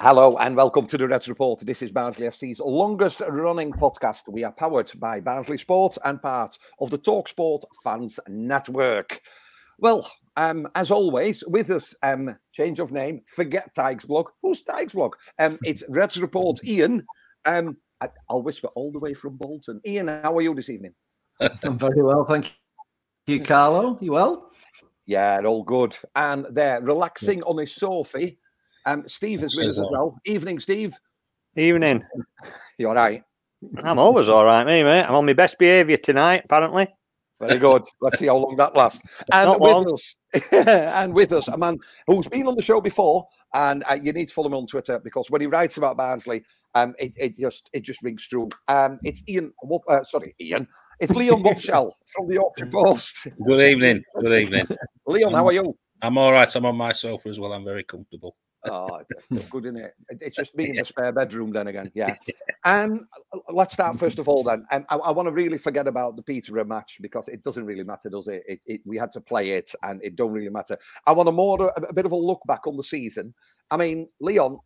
Hello and welcome to the Reds Report. This is Barnsley FC's longest running podcast. We are powered by Barnsley Sport and part of the TalkSport Fans Network. Well, as always, with us, change of name, forget Tigers Blog. Who's Tigers Blog? It's Reds Report Ian. I'll whisper all the way from Bolton. Ian, how are you this evening? I'm very well, thank you, Carlo. You well? Yeah, all good. And they're relaxing on his sofa. Steve is with us as well. Evening, Steve. Evening. You all right? I'm always all right, mate. I'm on my best behaviour tonight, apparently. Very good. Let's see how long that lasts. And with us, a man who's been on the show before, and you need to follow him on Twitter because when he writes about Barnsley, it just rings true. It's Ian. Ian. It's Leon Wobschall from the Yorkshire Posts. Good evening. Good evening, Leon. How are you? I'm all right. I'm on my sofa as well. I'm very comfortable. Oh, it's good, isn't it? It's just me in the spare bedroom then again. Yeah. Let's start first of all then. I want to really forget about the Peterborough match because it doesn't really matter, does it? We had to play it and it don't really matter. I want a bit of a look back on the season. I mean, Leon,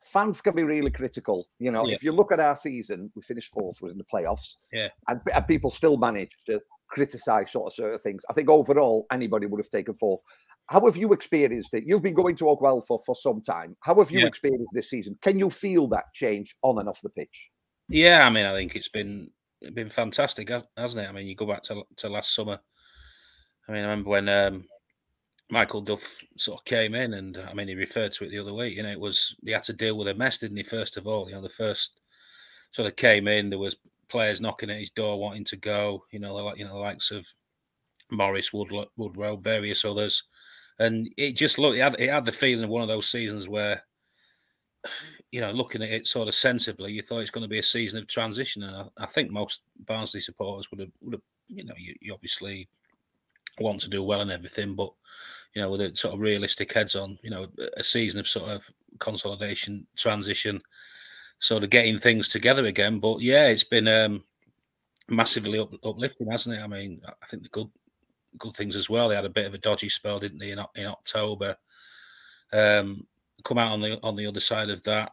fans can be really critical. You know, if you look at our season, we finished fourth within the playoffs. Yeah. And people still managed to criticise sort of certain things. I think overall, anybody would have taken fourth. How have you experienced it? You've been going to Oakwell for some time. How have you experienced this season? Can you feel that change on and off the pitch? Yeah, I mean, I think it's been fantastic, hasn't it? I mean, you go back to last summer. I mean, I remember when Michael Duff sort of came in, and I mean, he referred to it the other week. You know, he had to deal with a mess, didn't he? First of all, you know, the first sort of came in, there was players knocking at his door wanting to go. You know, the likes of Morris, Woodrow, various others. And it just looked, it had the feeling of one of those seasons where, you know, looking at it sort of sensibly, you thought it's going to be a season of transition. And I think most Barnsley supporters would have, you know, you obviously want to do well and everything, but, you know, with a sort of realistic heads on, you know, a season of sort of consolidation, transition, sort of getting things together again. But yeah, it's been massively uplifting, hasn't it? I mean, I think the good things as well. They had a bit of a dodgy spell, didn't they, in October? Come out on the other side of that.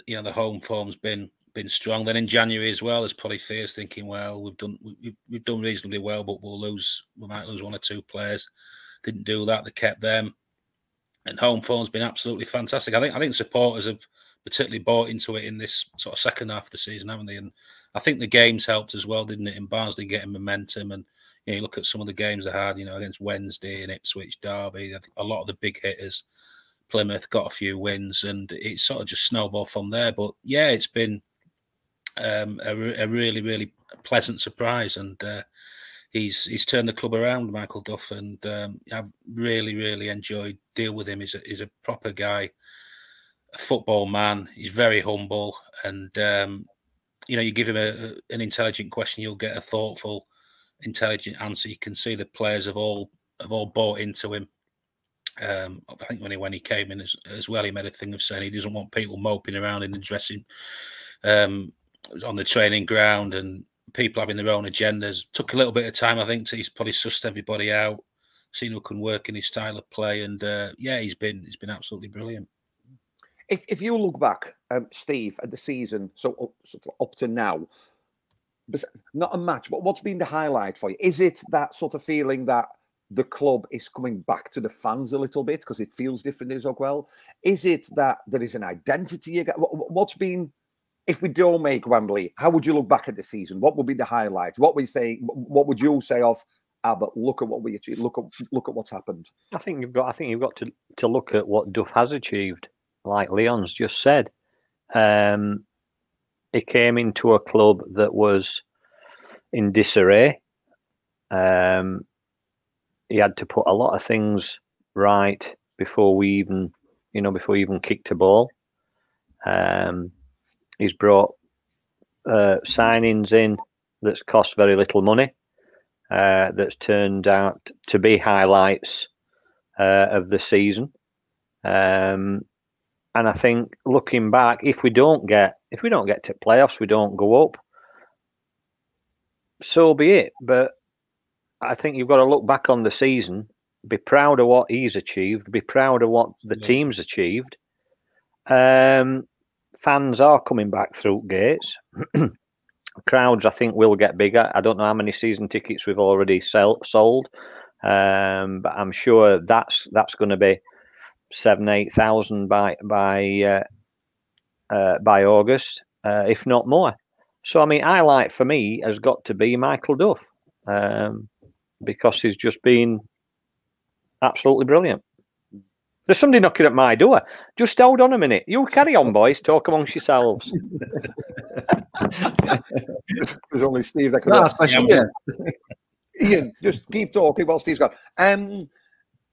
You know, the home form's been strong. Then in January as well, there's probably fears thinking, well, we've done reasonably well, but we might lose one or two players. Didn't do that. They kept them, and home form's been absolutely fantastic. I think supporters have particularly bought into it in this sort of second half of the season, haven't they? And I think the games helped as well, didn't it, in Barnsley getting momentum. And you know, you look at some of the games they had, you know, against Wednesday and Ipswich, Derby, a lot of the big hitters. Plymouth got a few wins, and it sort of just snowballed from there. But yeah, it's been a really, really pleasant surprise, and he's turned the club around, Michael Duff, and I've really, really enjoyed dealing with him. He's a proper guy, a football man. He's very humble, and you know, you give him an intelligent question, you'll get a thoughtful, intelligent answer. You can see the players have all bought into him. I think when he came in as well, he made a thing of saying he doesn't want people moping around in the dressing, on the training ground, and people having their own agendas. Took a little bit of time, I think, to he's probably sussed everybody out, seen who can work in his style of play, and yeah, he's been absolutely brilliant. If you look back, Steve, at the season, so up to now, not a match, but what's been the highlight for you? Is it that sort of feeling that the club is coming back to the fans a little bit because it feels different as well? Is it that there is an identity again? What's been, if we don't make Wembley, how would you look back at the season? What would be the highlight? What would you say of, but look at what we achieved, look at what's happened? I think you've got to look at what Duff has achieved, like Leon's just said. He came into a club that was in disarray. He had to put a lot of things right before we even kicked a ball. He's brought signings in that's cost very little money, that's turned out to be highlights of the season. And I think looking back, if we don't get to playoffs, we don't go up, so be it. But I think you've got to look back on the season, be proud of what he's achieved, be proud of what the team's achieved, Fans are coming back through gates. Crowds, I think, will get bigger. I don't know how many season tickets we've already sold, but I'm sure that's going to be 7,000-8,000 by August, if not more. So, I mean, highlight for me has got to be Michael Duff, because he's just been absolutely brilliant. There's somebody knocking at my door. Just hold on a minute. You carry on, boys. Talk amongst yourselves. There's only Steve that can. Ian, just keep talking while Steve's gone.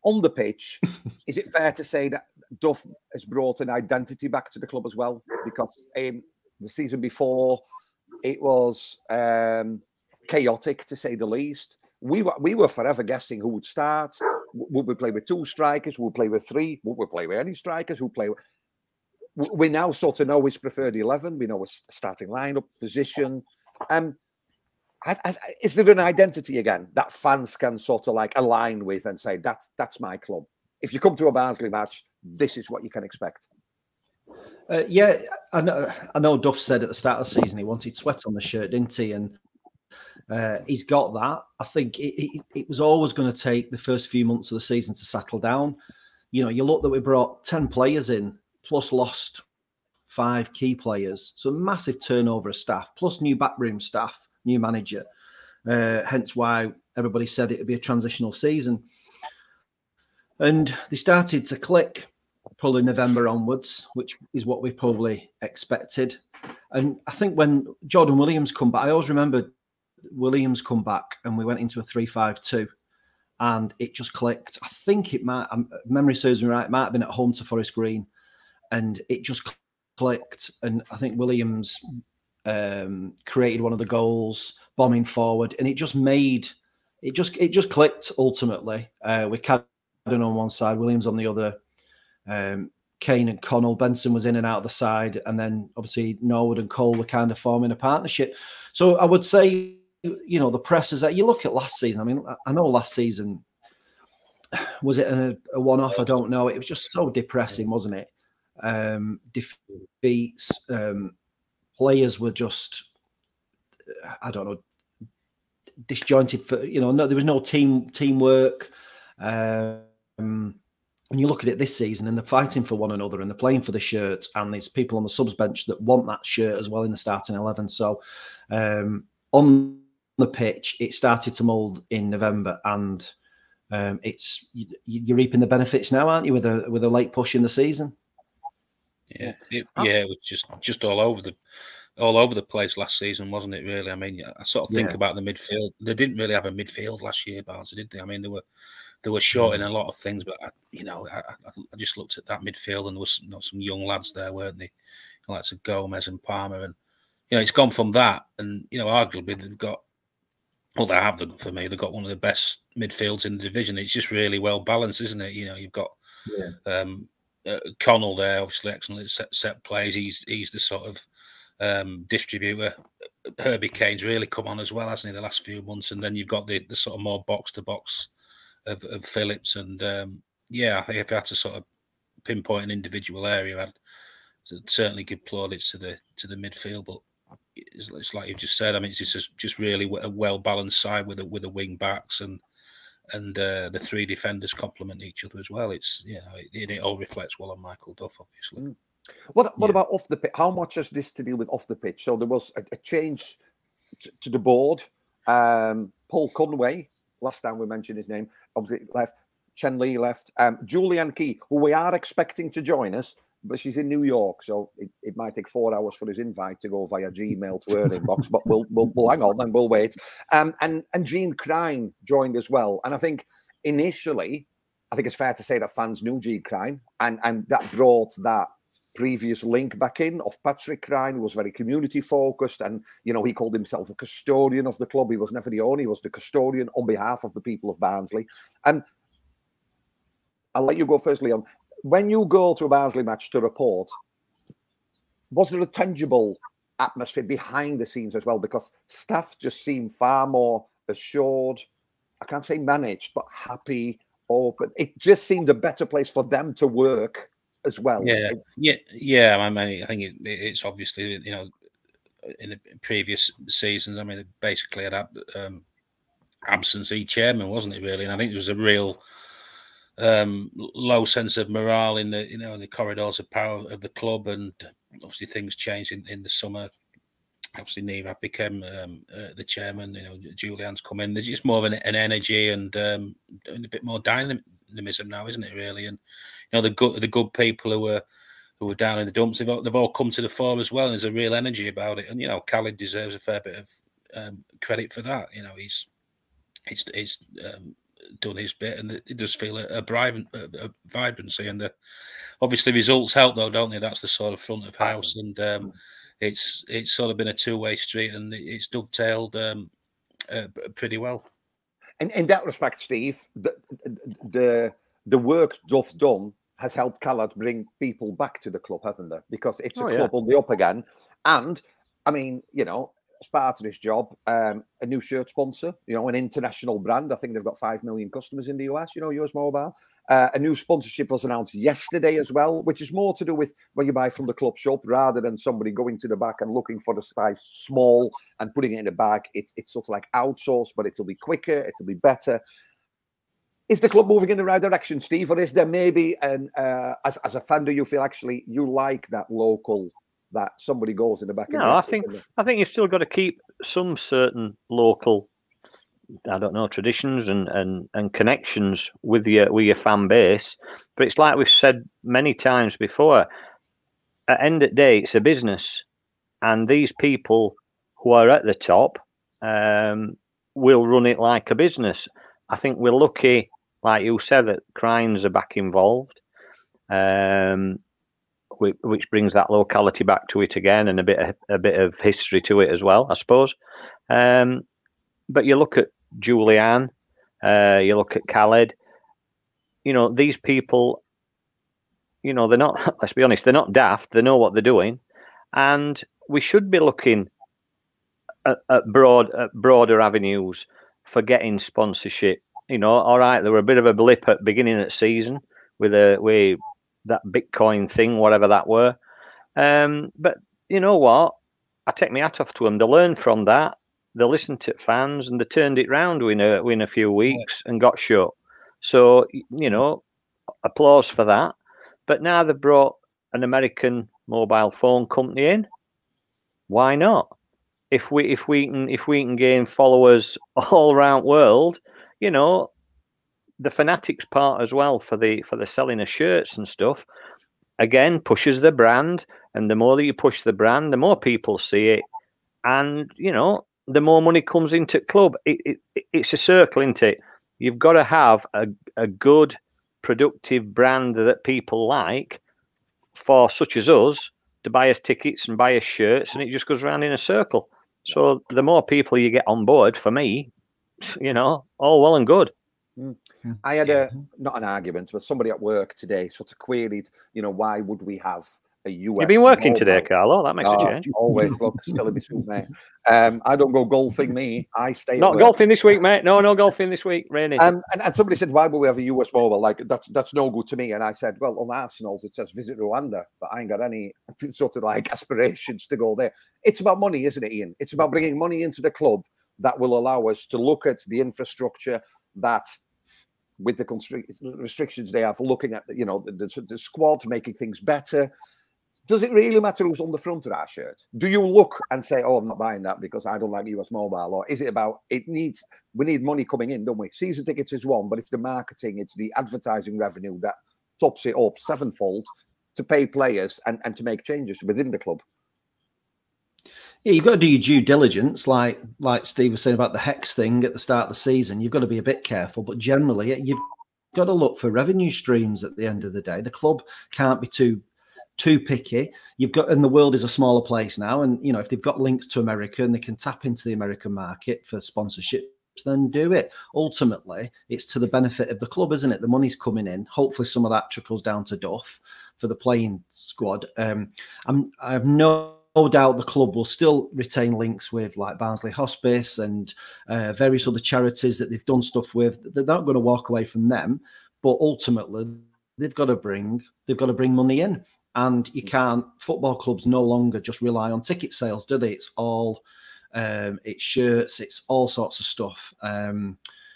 On the pitch, is it fair to say that Duff has brought an identity back to the club as well? Because the season before, it was chaotic, to say the least. We were forever guessing who would start. Would we play with 2 strikers? Would we play with 3? Would we play with any strikers? We now sort of know his preferred 11. We know his starting lineup, position. Is there an identity again that fans can sort of like align with and say, that's my club? If you come to a Barnsley match, this is what you can expect. Yeah, I know Duff said at the start of the season he wanted sweat on the shirt, didn't he? And he's got that. I think it was always going to take the first few months of the season to settle down. You know, you look that we brought 10 players in, plus lost 5 key players. So massive turnover of staff, plus new backroom staff, new manager. Hence why everybody said it would be a transitional season. And they started to click probably November onwards, which is what we probably expected. And I think when Jordan Williams come back, I always remember Williams come back and we went into a 3-5-2 and it just clicked. I think it might, memory serves me right, it might have been at home to Forest Green and it just clicked. And I think Williams created one of the goals, bombing forward, and it just clicked ultimately. With Cadden on one side, Williams on the other, Kane and Connell, Benson was in and out of the side, and then obviously Norwood and Cole were kind of forming a partnership. So I would say, you know, the press is that you look at last season. I mean, I know last season, was it a one-off? I don't know. It was just so depressing, wasn't it? Defeats, players were just, I don't know, disjointed. For there was no teamwork. When you look at it this season, and they're fighting for one another, and they're playing for the shirts, and there's people on the subs bench that want that shirt as well in the starting 11. So on the pitch, it started to mould in November, and you're reaping the benefits now, aren't you, with a late push in the season? Yeah, it was just all over the place last season, wasn't it? Really, I mean, I sort of think about the midfield. They didn't really have a midfield last year, Barnsley, did they? I mean, they were short in a lot of things, but I just looked at that midfield and there was some young lads there, weren't they? Like Gomez and Palmer, and it's gone from that, and arguably they've got. Well, they have for me. They've got one of the best midfields in the division. It's just really well balanced, isn't it? You've got Connell there, obviously excellent set plays. He's the sort of distributor. Herbie Kane's really come on as well, hasn't he, the last few months? And then you've got the sort of more box to box of Phillips. And if I had to sort of pinpoint an individual area, I'd certainly give plaudits to the midfield. But it's like you've just said. I mean, it's just really a well balanced side with the wing backs and the 3 defenders complement each other as well. It's it all reflects well on Michael Duff, obviously. What about off the pitch? How much has this to do with off the pitch? So there was a change to the board. Paul Conway, last time we mentioned his name, obviously left. Chen Li left. Julianne Key, who we are expecting to join us, but she's in New York, so it might take 4 hours for his invite to go via Gmail to her inbox. But we'll hang on and we'll wait. And Jean Crine joined as well. And I think initially, I think it's fair to say that fans knew Jean Crine, and that brought that previous link back in of Patrick Crine, who was very community focused, and he called himself a custodian of the club. He was never the owner; he was the custodian on behalf of the people of Barnsley. And I'll let you go first, Leon. When you go to a Barnsley match to report, was there a tangible atmosphere behind the scenes as well? Because staff just seem far more assured. I can't say managed, but happy, open. It just seemed a better place for them to work as well. Yeah. I mean, I think it's obviously, you know, in the previous seasons, I mean, they basically had absentee chairman, wasn't it, really? And I think there was a real low sense of morale in the, you know, in the corridors of power of the club, and obviously things changed in the summer. Obviously, Neva became the chairman. You know, Julian's come in. There's just more of an energy and a bit more dynamism now, isn't it? Really, and you know, the good people who were down in the dumps, they've all come to the fore as well. And there's a real energy about it, and you know, Khaled deserves a fair bit of credit for that. You know, he's done his bit, and it does feel a vibrancy. And obviously results help, though, don't they? That's the sort of front of house, and it's sort of been a two-way street, and it's dovetailed pretty well. In that respect, Steve, the work Duff's done has helped Khaled bring people back to the club, haven't they? Because it's a club on the up again, and I mean, you know, as part of his job, a new shirt sponsor, you know, an international brand. I think they've got 5 million customers in the US, you know, US Mobile. A new sponsorship was announced yesterday as well, which is more to do with when you buy from the club shop rather than somebody going to the back and looking for the size small and putting it in the bag. It's sort of like outsourced, but it'll be quicker, it'll be better. Is the club moving in the right direction, Steve? Or is there maybe, as a fan, do you feel actually you like that local, that somebody goes in the back? No, I think you've still got to keep some certain local, I don't know, traditions and connections with your fan base. But it's like we've said many times before, at end of the day, it's a business, and these people who are at the top will run it like a business. I think we're lucky, like you said, that Crines are back involved, which brings that locality back to it again, and a bit of history to it as well, I suppose. But you look at Julian, you look at Khaled. You know, these people, you know, they're not. Let's be honest, they're not daft. They know what they're doing, and we should be looking at broader avenues for getting sponsorship. You know, all right, there were a bit of a blip at beginning of the season with that Bitcoin thing, whatever that were. But you know what? I take my hat off to them. They learned from that. They listened to fans, and they turned it round within a few weeks and got shut. So, you know, applause for that. But now they've brought an American mobile phone company in. Why not? If we can gain followers all around world, you know, the fanatics part as well for the selling of shirts and stuff, again, pushes the brand, and the more that you push the brand, the more people see it, and you know, the more money comes into club. It's a circle, isn't it? You've got to have a good, productive brand that people like, for such as us to buy us tickets and buy us shirts, and it just goes around in a circle. So the more people you get on board, for me, you know, all well and good. I had not an argument, but somebody at work today sort of queried, you know, why would we have a US? You've been working today, Carlo. That makes a change. Always, look, still in my suit, mate. I don't go golfing, me. I stay. Not golfing this week, mate. No golfing this week. Raining. And somebody said, why would we have a US mobile? Like that's no good to me. And I said, well, on Arsenal's it says visit Rwanda, but I ain't got any sort of like aspirations to go there. It's about money, isn't it, Ian? It's about bringing money into the club that will allow us to look at the infrastructure that, with the restrictions they have, looking at the squad, making things better. Does it really matter who's on the front of that shirt? Do you look and say, "Oh, I'm not buying that because I don't like US Mobile," or is it about we need money coming in, don't we? Season tickets is one, but it's the marketing, it's the advertising revenue that tops it up sevenfold to pay players and to make changes within the club. Yeah, you've got to do your due diligence, like Steve was saying about the Hex thing at the start of the season. You've got to be a bit careful, but generally, you've got to look for revenue streams at the end of the day. The club can't be too picky. And the world is a smaller place now, and you know, if they've got links to America and they can tap into the American market for sponsorships, then do it. Ultimately, it's to the benefit of the club, isn't it? The money's coming in. Hopefully, some of that trickles down to Duff for the playing squad. I have no doubt the club will still retain links with like Barnsley Hospice and various other charities that they've done stuff with. They're not going to walk away from them, but ultimately they've got to bring money in, and you can't. Football clubs no longer just rely on ticket sales, do they? It's all it's shirts, it's all sorts of stuff.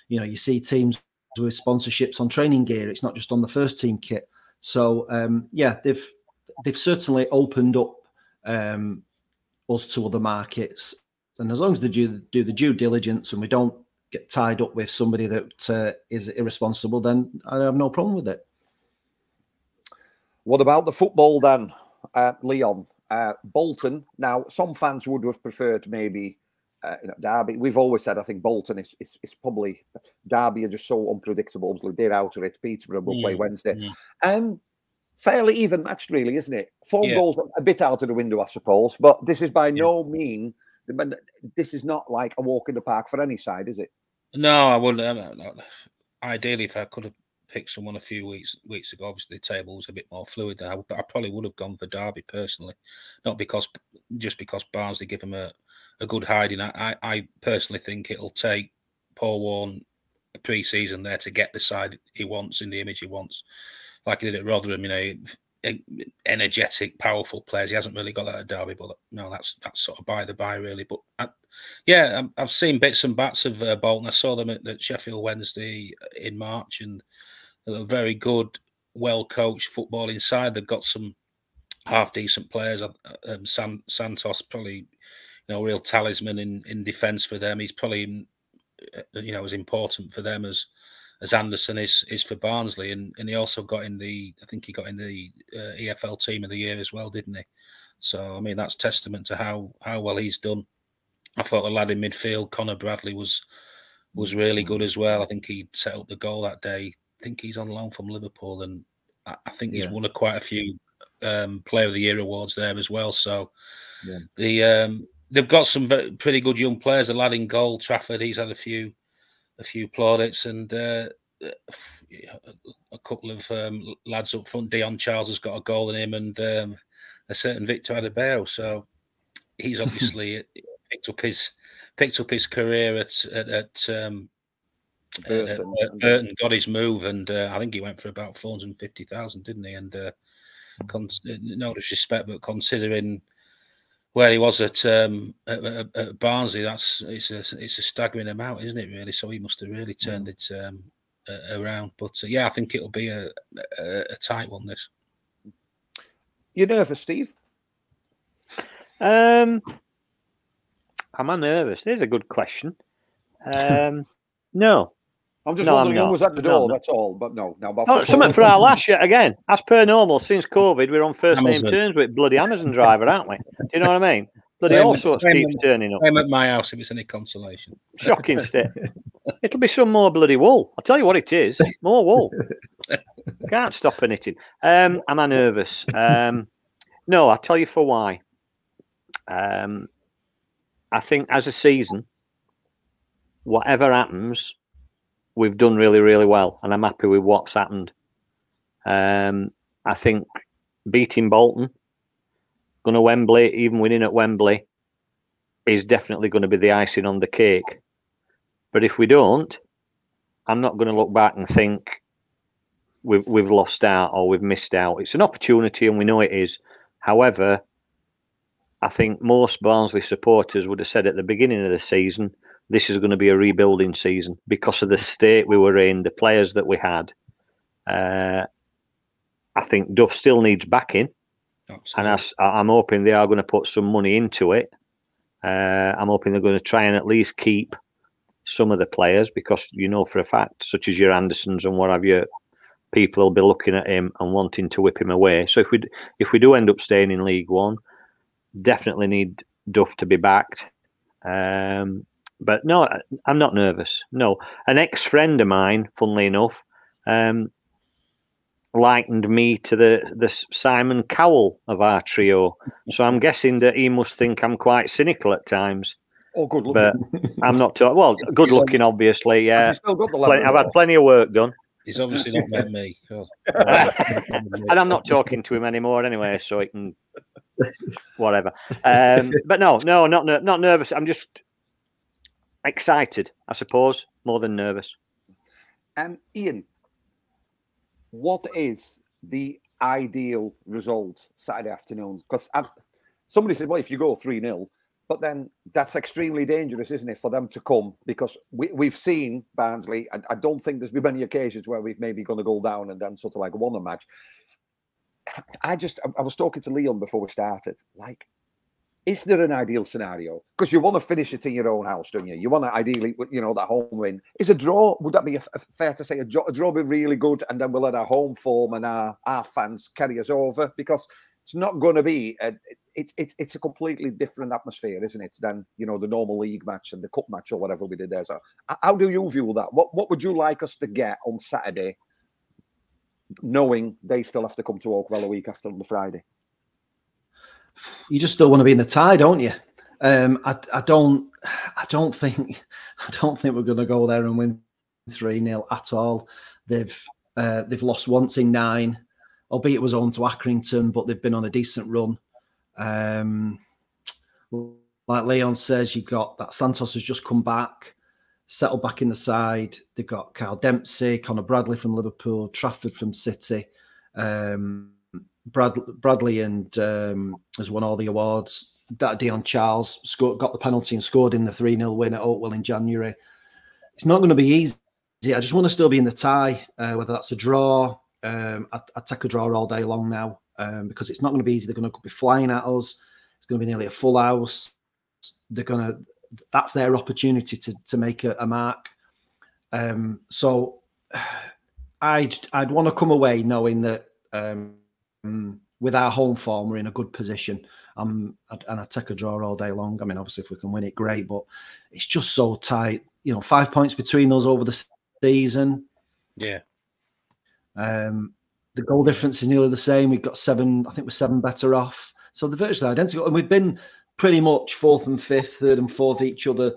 You see teams with sponsorships on training gear. It's not just on the first team kit. So they've certainly opened up us to other markets, and as long as they do the due diligence and we don't get tied up with somebody that is irresponsible, then I have no problem with it. What about the football then, Leon? Bolton. Now, some fans would have preferred maybe Derby. We've always said I think Bolton is probably, Derby are just so unpredictable. Obviously, they're out of it. Peterborough will play Wednesday. Fairly even matched, really, isn't it? 4 goals, a bit out of the window, I suppose. But this is by no means. This is not like a walk in the park for any side, is it? No, I wouldn't. Ideally, if I could have picked someone a few weeks ago, obviously the table was a bit more fluid. I probably would have gone for Derby personally, not just because Barnsley give them a good hiding. I personally think it'll take Paul Warne a pre-season there to get the side he wants in the image he wants, like he did at Rotherham. Energetic, powerful players. He hasn't really got that at Derby, but no, that's sort of by the by, really. But I've seen bits and bats of Bolton. I saw them at Sheffield Wednesday in March, and they're very good, well-coached football inside. They've got some half-decent players. Santos, probably, real talisman in defence for them. He's probably, as important for them as Anderson is for Barnsley, and he also got in the EFL Team of the Year as well, didn't he? So I mean, that's testament to how well he's done. I thought the lad in midfield, Connor Bradley, was really good as well. I think he set up the goal that day. I think he's on loan from Liverpool, and I think he's won quite a few Player of the Year awards there as well. So they've got some pretty good young players. The lad in goal, Trafford, he's had a few plaudits, and a couple of lads up front. Dion Charles has got a goal in him, and a certain Victor Adebayo. So he's obviously picked up his career at Burton, got his move, and I think he went for about 450,000, didn't he? And no disrespect, but considering where he was at Barnsley, it's a staggering amount, isn't it? Really, so he must have really turned it around. But I think it'll be a tight one. This. You nervous, Steve? Am I nervous? There's a good question. No. I'm just wondering who was at the door, that's all. But no. Something for our last year again. As per normal, since COVID, we're on first name terms with bloody Amazon driver, aren't we? Do you know what I mean? Bloody all sorts keep turning up. I'm at my house if it's any consolation. Shocking state. It'll be some more bloody wool. I'll tell you what it is. More wool. Can't stop knitting. Am I nervous? No, I'll tell you for why. I think as a season, whatever happens, we've done really, really well, and I'm happy with what's happened. I think beating Bolton, going to Wembley, even winning at Wembley, is definitely going to be the icing on the cake. But if we don't, I'm not going to look back and think we've lost out or we've missed out. It's an opportunity, and we know it is. However, I think most Barnsley supporters would have said at the beginning of the season, this is going to be a rebuilding season because of the state we were in, the players that we had. I think Duff still needs backing. Absolutely. And I'm hoping they are going to put some money into it. I'm hoping they're going to try and at least keep some of the players, because for a fact, such as your Andersons and what have you, people will be looking at him and wanting to whip him away. So if we do end up staying in League One, definitely need Duff to be backed. But no, I'm not nervous. No, an ex-friend of mine, funnily enough, likened me to the Simon Cowell of our trio. So I'm guessing that he must think I'm quite cynical at times. Oh, good looking. But I'm not. Well, good looking, obviously. Yeah, I've had plenty of work done. He's obviously not met me. And I'm not talking to him anymore anyway, so he can whatever. But no, not nervous. I'm just excited, I suppose, more than nervous. Ian, what is the ideal result Saturday afternoon? Because somebody said, well, if you go 3-0, but then that's extremely dangerous, isn't it, for them to come? Because we've seen Barnsley, I don't think there's been many occasions where we've maybe gone to go down and then sort of like won a match. I was talking to Leon before we started, like, is there an ideal scenario? Because you want to finish it in your own house, don't you? You want to ideally, that home win. Is a draw, would that be fair to say? A draw would be really good, and then we'll let our home form and our fans carry us over? Because it's not going to be, it's a completely different atmosphere, isn't it, than, the normal league match and the cup match or whatever we did there. So how do you view that? What would you like us to get on Saturday, knowing they still have to come to Oakwell a week after on the Friday? You just still want to be in the tie, don't you? I don't think we're going to go there and win 3-0 at all. They've lost once in 9, albeit it was on to Accrington, but they've been on a decent run. Like Leon says, you've got that Santos has just come back, settled back in the side. They've got Kyle Dempsey, Conor Bradley from Liverpool, Trafford from City. Bradley and has won all the awards. Dion Charles got the penalty and scored in the 3-0 win at Oakwell in January. It's not going to be easy. I just want to still be in the tie, whether that's a draw. I'd take a draw all day long now because it's not going to be easy. They're going to be flying at us. It's going to be nearly a full house. That's their opportunity to make a mark. So I'd want to come away knowing that with our home form, we're in a good position. And I'd take a draw all day long. I mean, obviously, if we can win it, great. But it's just so tight. 5 points between us over the season. Yeah. The goal difference is nearly the same. We've got 7. I think we're 7 better off. So they're virtually identical. And we've been pretty much 4th and 5th, 3rd and 4th each other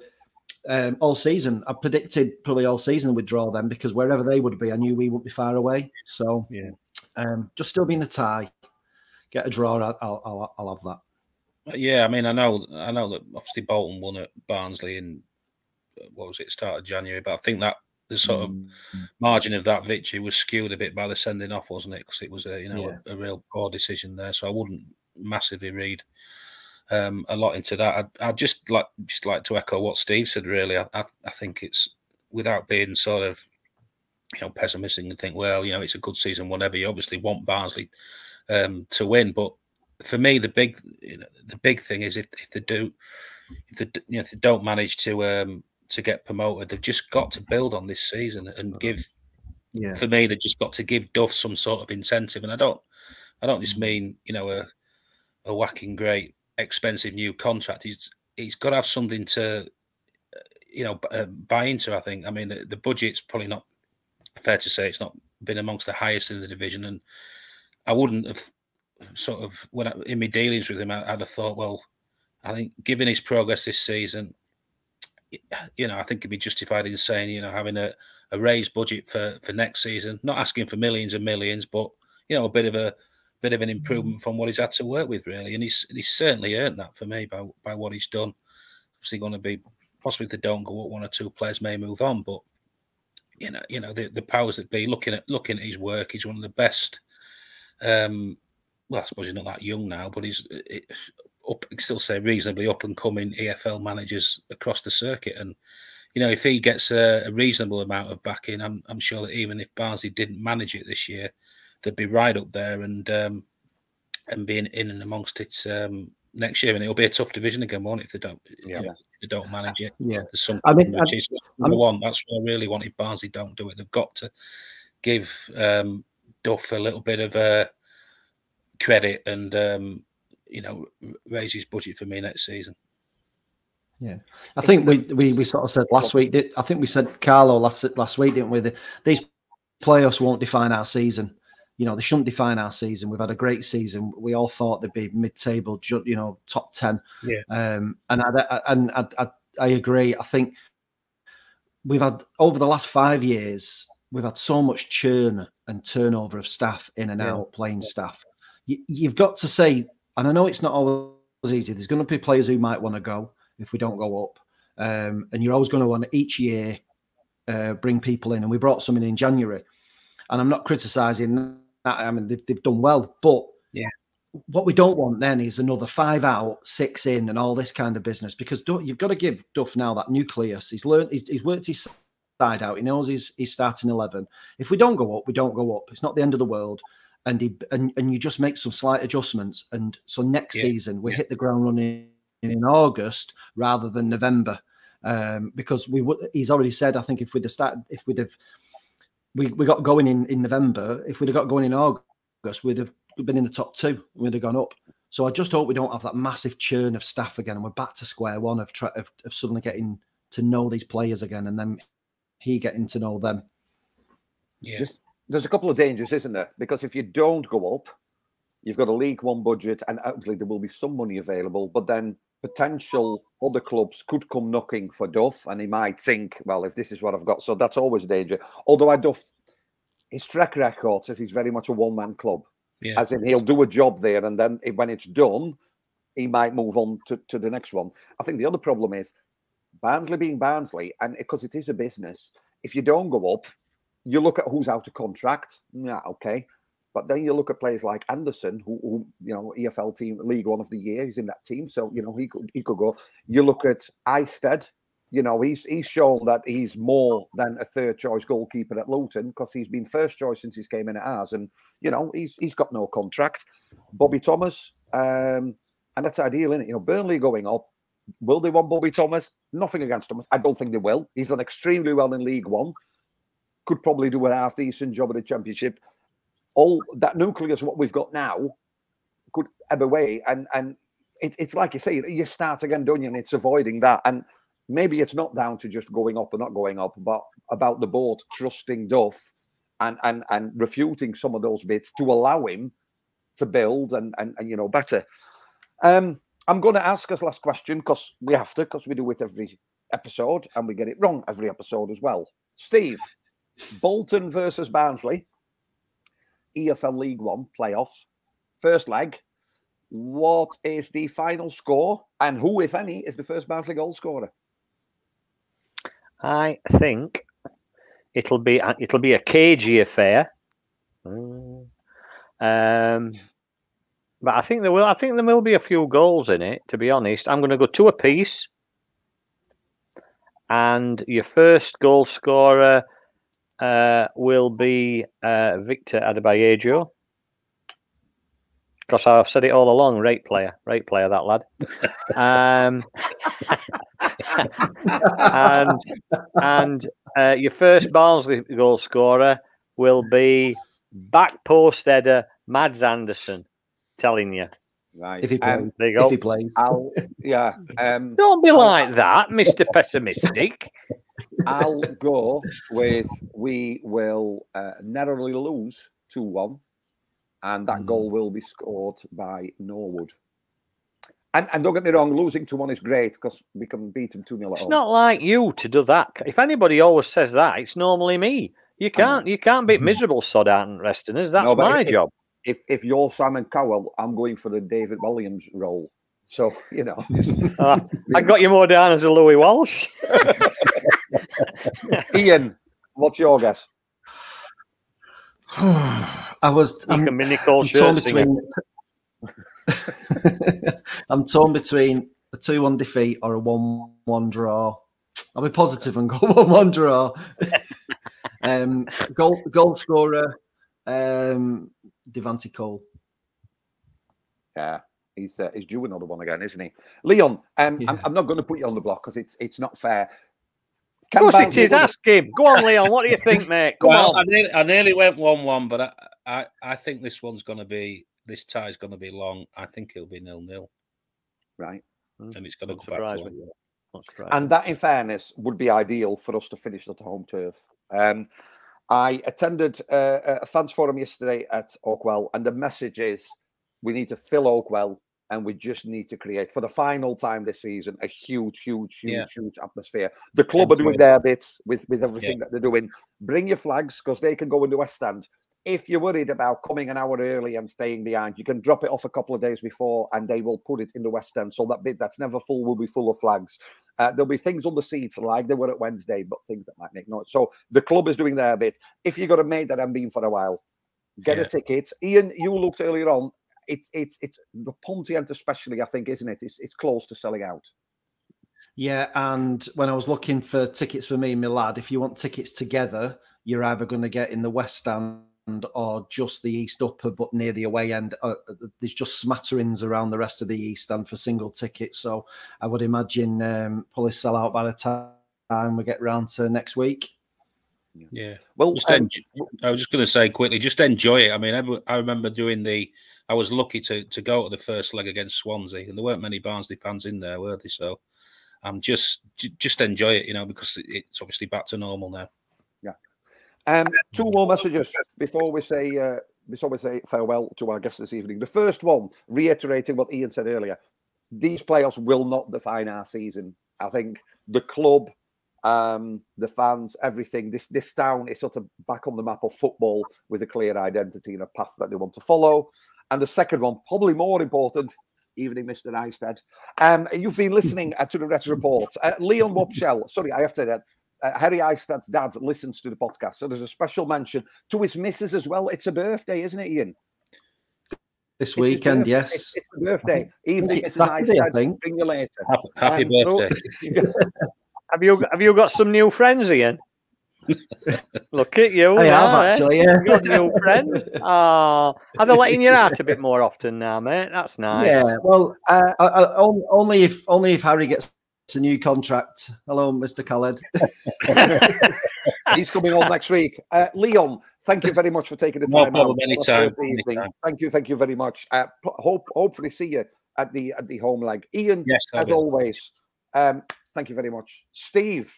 all season. I predicted probably all season we'd draw them because wherever they would be, I knew we wouldn't be far away. So yeah, just still being a tie. Get a draw. I'll have that. Yeah, I mean, I know that obviously Bolton won at Barnsley in start of January, but I think that the sort of margin of that victory was skewed a bit by the sending off, wasn't it? Because it was a real poor decision there. So I wouldn't massively read a lot into that. I'd just like to echo what Steve said. Really, I think it's, without being sort of pessimistic and think, well, it's a good season. Whatever, you obviously want Barnsley to win, but for me, the big thing is if they don't manage to get promoted, they've just got to build on this season and give. Yeah. For me, they've just got to give Duff some sort of incentive, and I don't just mean a whacking great expensive new contract. He's got to have something to buy into. I think. I mean, the budget's probably not fair to say it's not been amongst the highest in the division, and I wouldn't have sort of, in my dealings with him, I'd have thought, well, I think given his progress this season, I think he'd be justified in saying, having a raised budget for next season, not asking for millions and millions, but a bit of an improvement from what he's had to work with, really. And he's certainly earned that for me by what he's done. Obviously, going to be possibly if they don't go up, 1 or 2 players may move on, but the powers that be looking at his work, he's one of the best. Well, I suppose he's not that young now, but he's up, still say reasonably up and coming EFL managers across the circuit. And if he gets a reasonable amount of backing, I'm sure that even if Barnsley didn't manage it this year, they'd be right up there and being in and amongst it next year. And it'll be a tough division again, won't it? If they don't, if they don't manage it. Yeah, there's something which is number one. That's what I really want. If Barnsley don't do it, they've got to give Duff a little bit of credit and raise his budget for me next season. Yeah, I think we sort of said last week. I think we said Carlo last week, didn't we? These playoffs won't define our season. They shouldn't define our season. We've had a great season. We all thought they'd be mid-table, top 10. Yeah. And I agree. I think we've had over the last 5 years, we've had so much churn and turnover of staff in and out, playing staff. You've got to say, and I know it's not always easy, there's going to be players who might want to go if we don't go up. And you're always going to want to each year bring people in. And we brought some in January. And I'm not criticising that. I mean, they've done well, but what we don't want then is another 5 out, 6 in, and all this kind of business, because you've got to give Duff now that nucleus. He's learned, he's worked his side out. He knows he's starting 11. If we don't go up, we don't go up. It's not the end of the world. And you just make some slight adjustments. And so next season we hit the ground running in August rather than November, because he's already said, I think we got going in November. If we'd have got going in August, we'd have been in the top 2. We'd have gone up. So I just hope we don't have that massive churn of staff again, and we're back to square one of suddenly getting to know these players again, and then he getting to know them. Yeah, there's a couple of dangers, isn't there? Because if you don't go up, you've got a League One budget, and hopefully there will be some money available. But then potential other clubs could come knocking for Duff, and he might think, well, if this is what I've got, so that's always a danger. Although his track record says he's very much a one-man club. Yeah. As in, he'll do a job there, and then when it's done, he might move on to the next one. I think the other problem is Barnsley being Barnsley, and because it is a business, if you don't go up, you look at who's out of contract. Yeah, okay. But then you look at players like Anderson, who EFL team, League One of the Year, he's in that team, so he could go. You look at Eisted, he's shown that he's more than a third choice goalkeeper at Luton, because he's been first choice since he's came in at ours, and he's got no contract. Bobby Thomas, and that's ideal, isn't it? Burnley going up. Will they want Bobby Thomas? Nothing against him. I don't think they will. He's done extremely well in League One. Could probably do a half decent job at the Championship. All that nucleus, what we've got now, could ebb away, and it's like you say, you start again, don't you? And it's avoiding that. And maybe it's not down to just going up or not going up, but about the board trusting Duff and refuting some of those bits to allow him to build and better. I'm going to ask us last question, because we have to, because we do it every episode and we get it wrong every episode as well. Steve, Bolton versus Barnsley, EFL League One playoff, first leg. What is the final score, and who, if any, is the first Barnsley goal scorer? I think it'll be a cagey affair. But I think there will be a few goals in it, to be honest. I'm going to go 2 apiece. And your first goal scorer will be Victor Adebayejo. Because I've said it all along, great player, that lad. and your first Barnsley goal scorer will be back post header Mads Anderson. Telling you, right? If he plays, there you go. If he plays, don't be like that, Mr. Pessimistic. I'll go with we will narrowly lose 2-1, and that goal will be scored by Norwood. And don't get me wrong, losing 2-1 is great, because we can beat them 2-0 at home. It's not like you to do that. If anybody always says that, it's normally me. You can't beat miserable sod out and Restoners. That's my job. If you're Simon Cowell, I'm going for the David Williams role. So, I got you more down as a Louis Walsh. Ian, what's your guess? I'm torn between a 2-1 defeat or a 1-1 draw. I'll be positive and go 1-1 draw. Goal scorer, Devante Cole. Yeah, he's due another one again, isn't he? Leon, I'm not going to put you on the block, because it's not fair. Of course it is. Ask him. Go on, Leon. What do you think, mate? Come on. I nearly went 1-1, but I think this tie is going to be long. I think it'll be 0-0. Right. And it's going to go back to it. And that, in fairness, would be ideal for us to finish at the home turf. I attended a fans forum yesterday at Oakwell, and the message is we need to fill Oakwell, and we just need to create, for the final time this season, a huge atmosphere. The club are doing their bits with everything that they're doing. Bring your flags, because they can go in the West Stand. if you're worried about coming an hour early and staying behind, you can drop it off a couple of days before and they will put it in the West End. So that bit that's never full will be full of flags. There'll be things on the seats like they were at Wednesday, but things that might make noise. So the club is doing their bit. If you've got a mate that haven't been for a while, get a ticket. Ian, you looked earlier on. It's the Pontiac especially, I think, isn't it? It's close to selling out. Yeah, and when I was looking for tickets for me and my lad, if you want tickets together, you're either going to get in the West Stand or just the East Upper, but near the away end. There's just smatterings around the rest of the East Stand for single tickets. So I would imagine probably sell out by the time we get round to next week. Yeah. Well, I was just going to say quickly, just enjoy it. I mean, I remember I was lucky to go to the first leg against Swansea, and there weren't many Barnsley fans in there, were there? So just enjoy it, because it's obviously back to normal now. Yeah. Two more messages before we say farewell to our guests this evening. The first one, reiterating what Ian said earlier, these playoffs will not define our season. I think the club, the fans, everything, this town is sort of back on the map of football with a clear identity and a path that they want to follow. And the second one, probably more important, evening, Mr. Eisted. You've been listening to the Reds Report. Leon Wobschall, sorry, I have to say that. Harry Eisted's dad listens to the podcast, so there's a special mention to his missus as well. It's a birthday, isn't it, Ian? This weekend, yes. It's a birthday. Evening, Mrs. Eisted. Bring you later. Happy birthday. Have you got some new friends, Ian? Look at you. I have actually. Yeah. You got new friends. Oh, are they letting you out a bit more often now, mate? That's nice. Yeah. Well, only if Harry gets a new contract. Hello, Mr. Khaled. He's coming on next week. Leon, thank you very much for taking the time out. Anytime. Thank you very much. Hopefully see you at the home leg. Ian, yes, as always, thank you very much. Steve,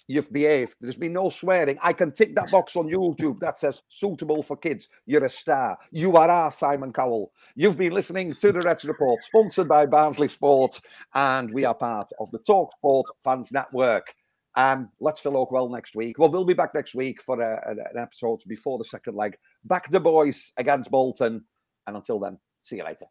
you've behaved. There's been no swearing. I can tick that box on YouTube that says suitable for kids. You're a star. You are our Simon Cowell. You've been listening to the Reds Report, sponsored by Barnsley Sport, and we are part of the Talk Sport Fans Network. Let's fill Oak well next week. Well, we'll be back next week for an episode before the second leg. Back the boys against Bolton. And until then, see you later.